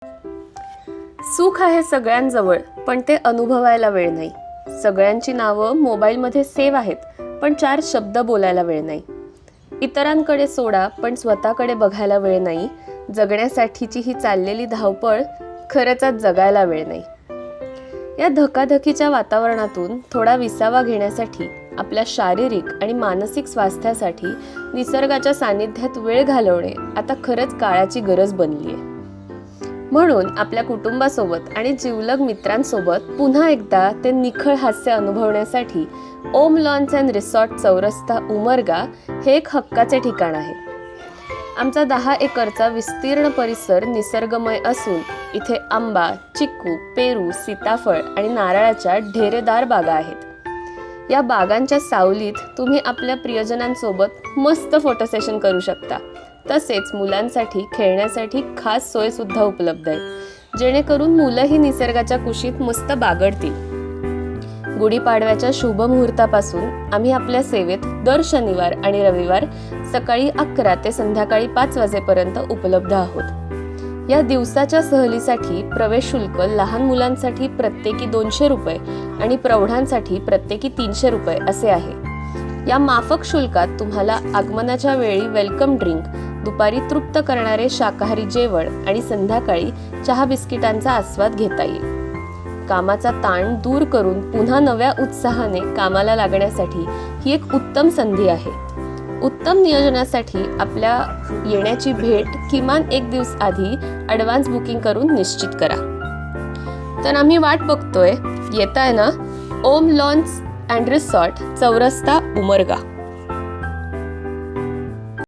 सुख आहे सगळ्यांजवळ, पण ते अनुभवायला वेळ नाही. सगळ्यांची नावं मोबाईलमध्ये सेव्ह आहेत, पण 4 शब्द बोलायला वेळ नाही. इतरांकडे सोडा, पण स्वतःकडे बघायला वेळ नाही. जगण्यासाठीची ही चाललेली धावपळ, खरंच आज जगायला वेळ नाही. या धकाधकीच्या वातावरणातून थोडा विसावा घेण्यासाठी, आपल्या शारीरिक आणि मानसिक स्वास्थ्यासाठी निसर्गाच्या सानिध्यात वेळ घालवणे आता खरंच काळाची गरज बनली आहे. म्हणून आपल्या कुटुंबासोबत आणि जिवलग मित्रांसोबत पुन्हा एकदा ते निखळ हास्य अनुभवण्यासाठी ओम लॉन्स अँड रिसॉर्ट चौरस्ता उमरगा हे एक हक्काचे ठिकाण आहे. आमचा 10 एकरचा विस्तीर्ण परिसर निसर्गमय असून इथे आंबा, चिक्कू, पेरू, सीताफळ आणि नारळाच्या ढेरेदार बागा आहेत. या बागांच्या सावलीत तुम्ही आपल्या प्रियजनांसोबत मस्त फोटो सेशन करू शकता. तसेच मुलांसाठी खेळण्यासाठी खास सोय सुद्धा उपलब्ध आहे, जेणेकरून मुलंही निसर्गाच्या कुशीत मस्त बागडतील. गुढीपाडव्याच्या शुभ मुहूर्तापासून आम्ही आपल्या सेवेत दर शनिवार आणि रविवार सकाळी 11 ते संध्याकाळी 5 वाजेपर्यंत उपलब्ध आहोत. या दिवसाच्या सहलीसाठी प्रवेश शुल्क लहान मुलांसाठी प्रत्येकी 200 रुपये आणि प्रौढांसाठी प्रत्येकी 300 रुपये असे आहे. या माफक शुल्कात तुम्हाला आगमनाच्या वेळी वेलकम ड्रिंक, दुपारी तृप्त करणारे शाकाहारी जेवण आणि संध्याकाळी चहा बिस्किटांचा आस्वाद घेता येईल. कामाचा ताण दूर करून पुन्हा नव्या उत्साहाने कामाला लागण्यासाठी ही एक उत्तम संधी आहे. उत्तम नियोजनासाठी आपल्या येण्याची भेट किमान 1 दिवस आधी ॲडव्हान्स बुकिंग करून निश्चित करा. तर आम्ही वाट बघतोय. येताय ना? ओम lawns and resort Chowrasta Umarga.